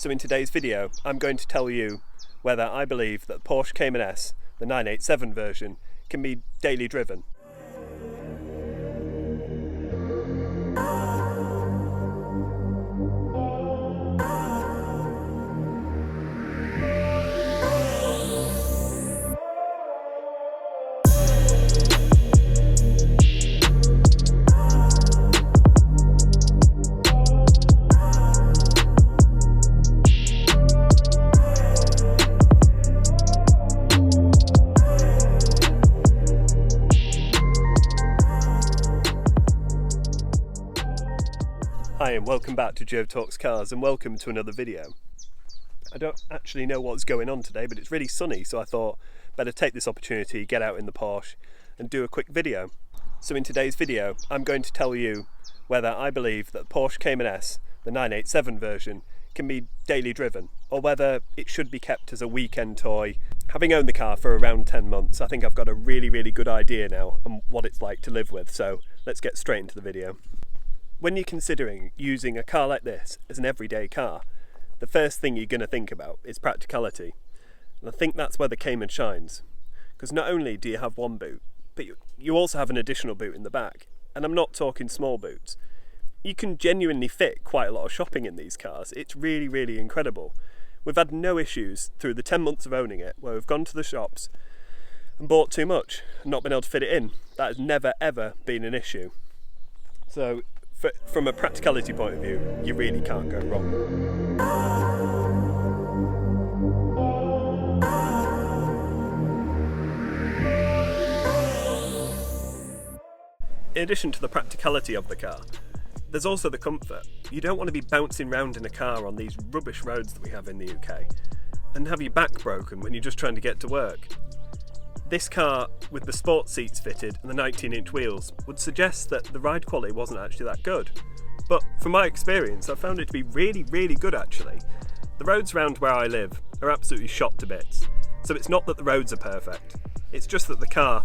So in today's video, I'm going to tell you whether I believe that the Porsche Cayman S, the 987 version, can be daily driven. Hi and welcome back to Joe Talks Cars and welcome to another video. I don't actually know what's going on today, but it's really sunny, so I thought better take this opportunity, get out in the Porsche and do a quick video. So in today's video, I'm going to tell you whether I believe that the Porsche Cayman S, the 987 version, can be daily driven, or whether it should be kept as a weekend toy. Having owned the car for around 10 months, I think I've got a really good idea now on what it's like to live with, so let's get straight into the video. When you're considering using a car like this as an everyday car, the first thing you're going to think about is practicality. And I think that's where the Cayman shines. Because not only do you have one boot, but you also have an additional boot in the back. And I'm not talking small boots. You can genuinely fit quite a lot of shopping in these cars. It's really incredible. We've had no issues through the 10 months of owning it, where we've gone to the shops and bought too much and not been able to fit it in. That has never ever been an issue. So from a practicality point of view, you really can't go wrong. In addition to the practicality of the car, there's also the comfort. You don't want to be bouncing around in a car on these rubbish roads that we have in the UK and have your back broken when you're just trying to get to work. This car, with the sports seats fitted and the 19-inch wheels, would suggest that the ride quality wasn't actually that good. But from my experience, I found it to be really good actually. The roads around where I live are absolutely shot to bits, so it's not that the roads are perfect, it's just that the car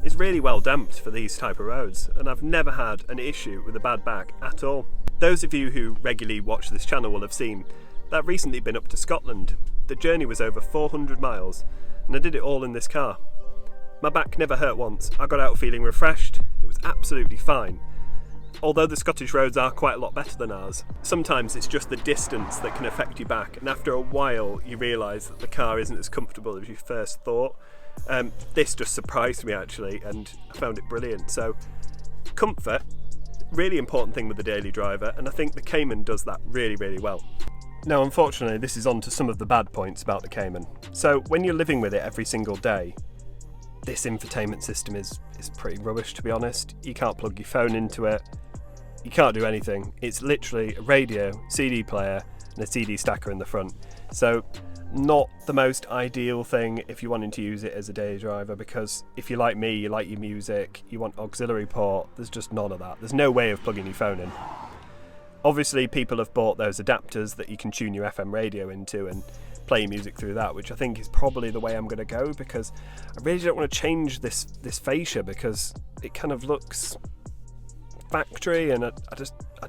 is really well damped for these type of roads, and I've never had an issue with a bad back at all. Those of you who regularly watch this channel will have seen that I've recently been up to Scotland. The journey was over 400 miles, and I did it all in this car. My back never hurt once. I got out feeling refreshed. It was absolutely fine. Although the Scottish roads are quite a lot better than ours, sometimes it's just the distance that can affect your back, and after a while you realise that the car isn't as comfortable as you first thought. This just surprised me actually, and I found it brilliant. So comfort, really important thing with the daily driver, and I think the Cayman does that really well. Now unfortunately this is on to some of the bad points about the Cayman. So when you're living with it every single day, this infotainment system is pretty rubbish, to be honest. You can't plug your phone into it, you can't do anything. It's literally a radio, CD player and a CD stacker in the front. So not the most ideal thing if you're wanting to use it as a day driver, because if you're like me, you like your music, you want auxiliary port, there's just none of that. There's no way of plugging your phone in. Obviously people have bought those adapters that you can tune your FM radio into and play music through that, which I think is probably the way I'm going to go, because I really don't want to change this fascia because it kind of looks factory, and I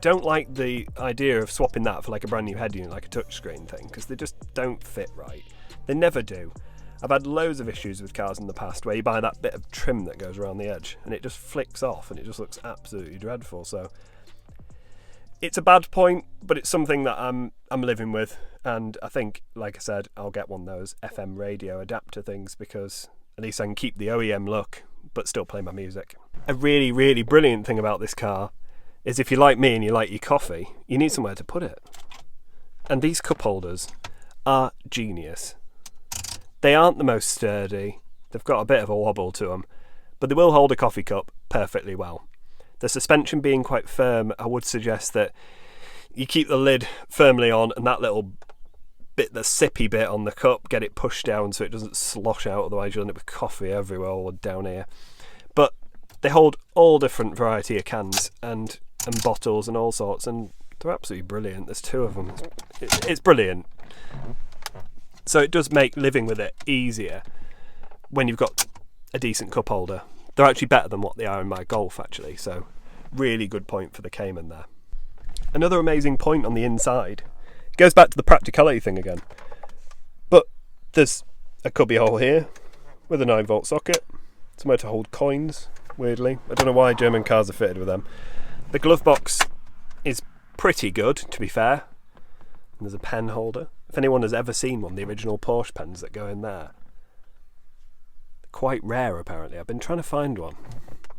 don't like the idea of swapping that for like a brand new head unit, like a touchscreen thing, because they just don't fit right. They never do. I've had loads of issues with cars in the past where you buy that bit of trim that goes around the edge and it just flicks off and it just looks absolutely dreadful. So it's a bad point, but it's something that I'm living with, and I think, like I said, I'll get one of those FM radio adapter things because at least I can keep the OEM look but still play my music. A really brilliant thing about this car is if you're like me and you like your coffee, you need somewhere to put it. And these cup holders are genius. They aren't the most sturdy, they've got a bit of a wobble to them, but they will hold a coffee cup perfectly well. The suspension being quite firm, I would suggest that you keep the lid firmly on and that little bit, the sippy bit on the cup, get it pushed down so it doesn't slosh out, otherwise you'll end up with coffee everywhere all down here. But they hold all different variety of cans and bottles and all sorts, and they're absolutely brilliant. There's two of them. It's brilliant. So it does make living with it easier when you've got a decent cup holder. They're actually better than what they are in my Golf actually, so really good point for the Cayman there. Another amazing point on the inside Goes back to the practicality thing again. But there's a cubby hole here with a 9-volt socket, somewhere to hold coins, weirdly. I don't know why German cars are fitted with them. The glove box is pretty good, to be fair. And there's a pen holder. If anyone has ever seen one, the original Porsche pens that go in there, they're quite rare apparently. I've been trying to find one,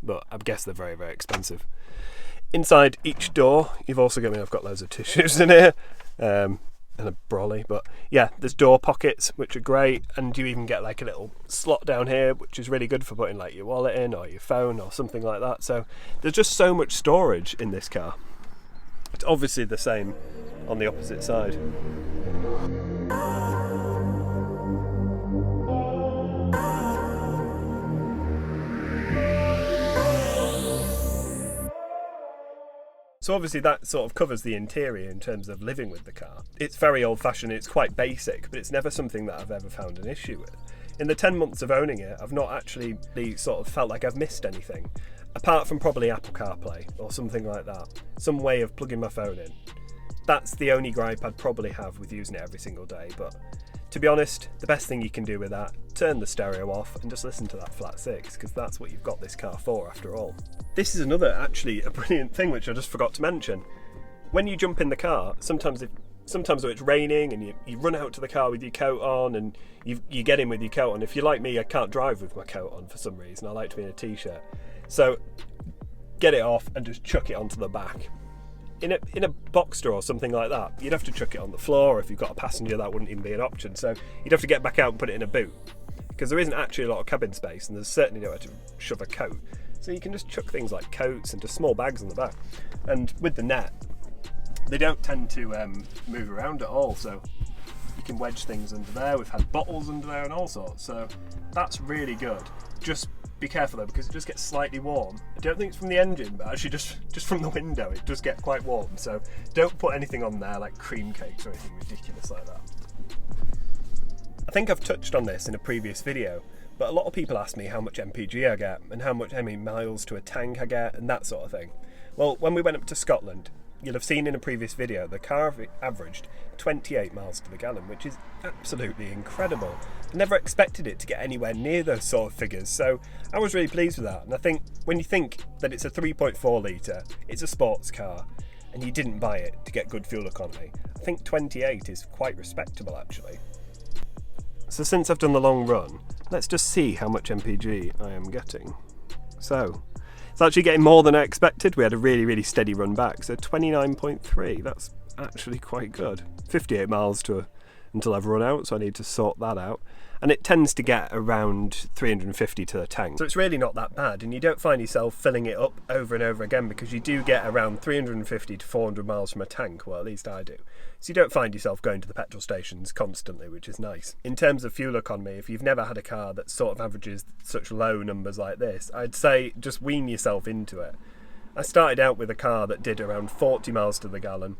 but I guess they're very, very expensive. Inside each door, you've also got, I've got loads of tissues in here, and a brolly, but yeah, there's door pockets, which are great, and you even get like a little slot down here, which is really good for putting like your wallet in, or your phone, or something like that. So there's just so much storage in this car. It's obviously the same on the opposite side. So obviously that sort of covers the interior in terms of living with the car. It's very old-fashioned, it's quite basic, but it's never something that I've ever found an issue with. In the 10 months of owning it, I've not actually sort of felt like I've missed anything, apart from probably Apple CarPlay or something like that, some way of plugging my phone in. That's the only gripe I'd probably have with using it every single day, but to be honest, the best thing you can do with that, turn the stereo off and just listen to that flat 6, because that's what you've got this car for after all. This is another, actually, a brilliant thing which I just forgot to mention. When you jump in the car, sometimes when it's raining and you run out to the car with your coat on and you get in with your coat on. If you're like me, I can't drive with my coat on for some reason. I like to be in a t-shirt. So get it off and just chuck it onto the back. In a Boxster or something like that, you'd have to chuck it on the floor. If you've got a passenger, that wouldn't even be an option. So you'd have to get back out and put it in a boot, because there isn't actually a lot of cabin space, and there's certainly nowhere to shove a coat. So you can just chuck things like coats and just small bags on the back. And with the net, they don't tend to move around at all, so you can wedge things under there. We've had bottles under there and all sorts, so that's really good. Just be careful though, because it just gets slightly warm. I don't think it's from the engine, but actually just from the window it does get quite warm, so don't put anything on there like cream cakes or anything ridiculous like that. I think I've touched on this in a previous video, but a lot of people ask me how much MPG I get and how many miles to a tank I get and that sort of thing. Well, when we went up to Scotland, you'll have seen in a previous video, the car averaged 28 miles to the gallon, which is absolutely incredible. I never expected it to get anywhere near those sort of figures, so I was really pleased with that. And I think when you think that it's a 3.4 litre, it's a sports car, and you didn't buy it to get good fuel economy, I think 28 is quite respectable actually. So since I've done the long run, let's just see how much MPG I am getting. So it's actually getting more than I expected. We had a really, really steady run back, so 29.3, that's actually quite good. 58 miles until I've run out, so I need to sort that out. And it tends to get around 350 to the tank. So it's really not that bad, and you don't find yourself filling it up over and over again, because you do get around 350 to 400 miles from a tank, well at least I do. So you don't find yourself going to the petrol stations constantly, which is nice. In terms of fuel economy, if you've never had a car that sort of averages such low numbers like this, I'd say just wean yourself into it. I started out with a car that did around 40 miles to the gallon.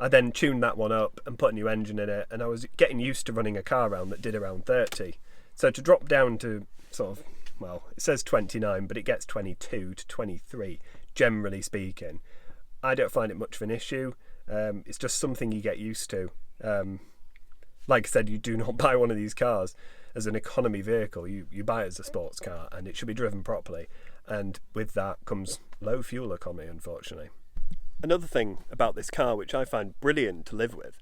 I then tuned that one up and put a new engine in it, and I was getting used to running a car around that did around 30. So to drop down to sort of, well, it says 29, but it gets 22 to 23, generally speaking. I don't find it much of an issue. It's just something you get used to. Like I said, you do not buy one of these cars as an economy vehicle. You buy it as a sports car, and it should be driven properly. And with that comes low fuel economy, unfortunately. Another thing about this car which I find brilliant to live with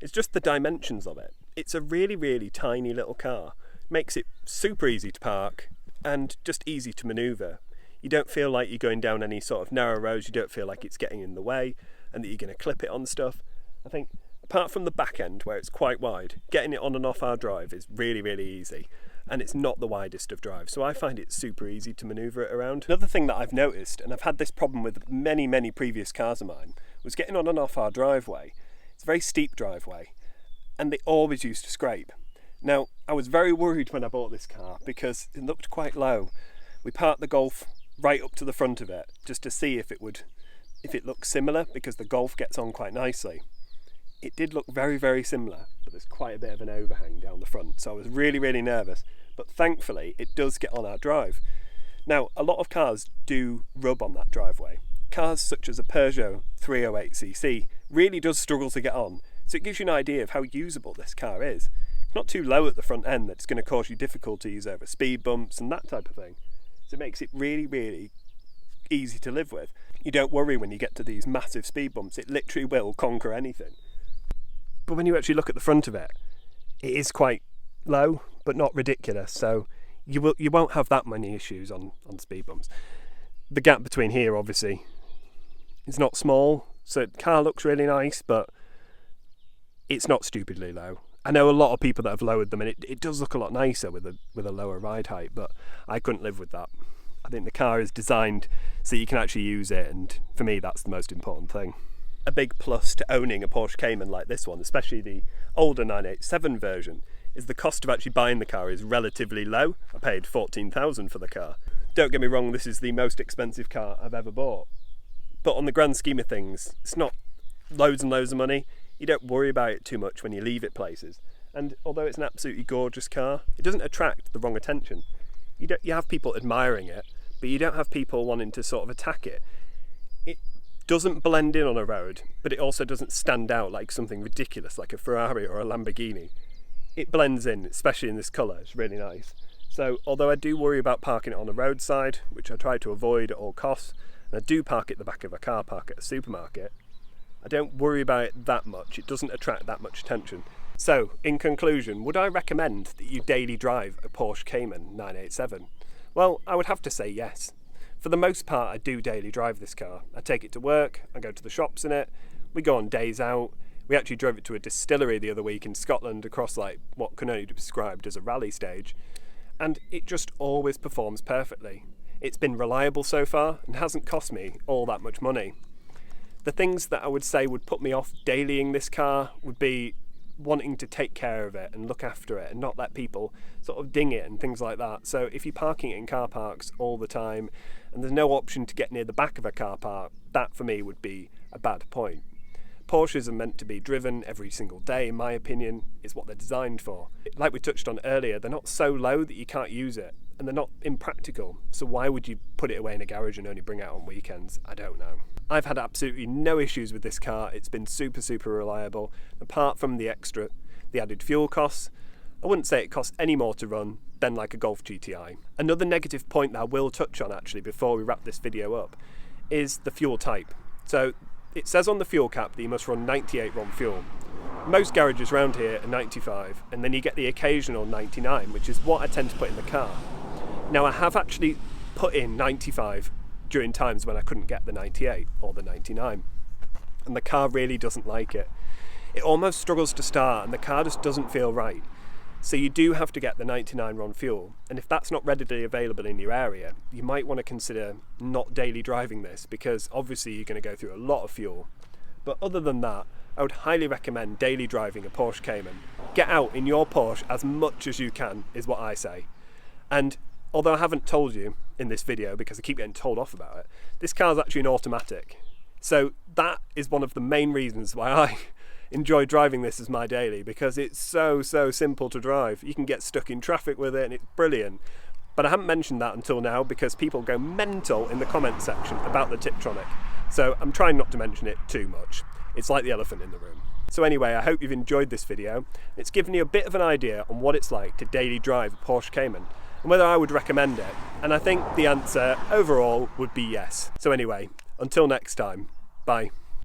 is just the dimensions of it. It's a really, really tiny little car. Makes it super easy to park and just easy to manoeuvre. You don't feel like you're going down any sort of narrow roads, you don't feel like it's getting in the way and that you're going to clip it on stuff. I think apart from the back end where it's quite wide, getting it on and off our drive is really, really easy. And it's not the widest of drives, so I find it super easy to manoeuvre it around. Another thing that I've noticed, and I've had this problem with many, many previous cars of mine, was getting on and off our driveway. It's a very steep driveway, and they always used to scrape. Now, I was very worried when I bought this car because it looked quite low. We parked the Golf right up to the front of it just to see if it looked similar, because the Golf gets on quite nicely. It did look very, very similar, but there's quite a bit of an overhang down the front, so I was really, really nervous. But thankfully, it does get on our drive. Now, a lot of cars do rub on that driveway. Cars such as a Peugeot 308cc really does struggle to get on So it gives you an idea of how usable this car is. It's not too low at the front end that it's going to cause you difficulties over speed bumps and that type of thing. So it makes it really, really easy to live with. You don't worry when you get to these massive speed bumps. It literally will conquer anything. But when you actually look at the front of it, it is quite low, but not ridiculous. So you won't have that many issues on speed bumps. The gap between here, obviously, is not small. So the car looks really nice, but it's not stupidly low. I know a lot of people that have lowered them, and it does look a lot nicer with a lower ride height, but I couldn't live with that. I think the car is designed so you can actually use it, and for me that's the most important thing. A big plus to owning a Porsche Cayman like this one, especially the older 987 version, is the cost of actually buying the car is relatively low. I paid $14,000 for the car. Don't get me wrong, this is the most expensive car I've ever bought, but on the grand scheme of things, it's not loads and loads of money. You don't worry about it too much when you leave it places. And although it's an absolutely gorgeous car, it doesn't attract the wrong attention. You have people admiring it, but you don't have people wanting to sort of attack it. It doesn't blend in on a road, but it also doesn't stand out like something ridiculous like a Ferrari or a Lamborghini. It blends in, especially in this colour. It's really nice. So although I do worry about parking it on the roadside, which I try to avoid at all costs, and I do park it at the back of a car park at a supermarket, I don't worry about it that much. It doesn't attract that much attention. So, in conclusion, would I recommend that you daily drive a Porsche Cayman 987? Well, I would have to say yes. For the most part, I do daily drive this car. I take it to work, I go to the shops in it, we go on days out. We actually drove it to a distillery the other week in Scotland across like what can only be described as a rally stage. And it just always performs perfectly. It's been reliable so far and hasn't cost me all that much money. The things that I would say would put me off dailying this car would be wanting to take care of it and look after it and not let people sort of ding it and things like that. So if you're parking it in car parks all the time and there's no option to get near the back of a car park, that for me would be a bad point. Porsches are meant to be driven every single day, in my opinion. It's what they're designed for. Like we touched on earlier, they're not so low that you can't use it, and they're not impractical. So why would you put it away in a garage and only bring it out on weekends? I don't know. I've had absolutely no issues with this car. It's been super, super reliable. Apart from the added fuel costs, I wouldn't say it costs any more to run than like a Golf GTI. Another negative point that I will touch on actually before we wrap this video up is the fuel type. So it says on the fuel cap that you must run 98 RON fuel. Most garages around here are 95, and then you get the occasional 99, which is what I tend to put in the car. Now I have actually put in 95 during times when I couldn't get the 98 or the 99, and the car really doesn't like it. It almost struggles to start and the car just doesn't feel right. So you do have to get the 99 RON fuel, and if that's not readily available in your area, you might want to consider not daily driving this, because obviously you're going to go through a lot of fuel. But other than that, I would highly recommend daily driving a Porsche Cayman. Get out in your Porsche as much as you can is what I say. And although I haven't told you in this video because I keep getting told off about it, this car's actually an automatic. So that is one of the main reasons why I enjoy driving this as my daily, because it's so simple to drive. You can get stuck in traffic with it and it's brilliant. But I haven't mentioned that until now because people go mental in the comment section about the Tiptronic. So I'm trying not to mention it too much. It's like the elephant in the room. So anyway, I hope you've enjoyed this video. It's given you a bit of an idea on what it's like to daily drive a Porsche Cayman and whether I would recommend it. And I think the answer overall would be yes. So anyway, until next time, bye.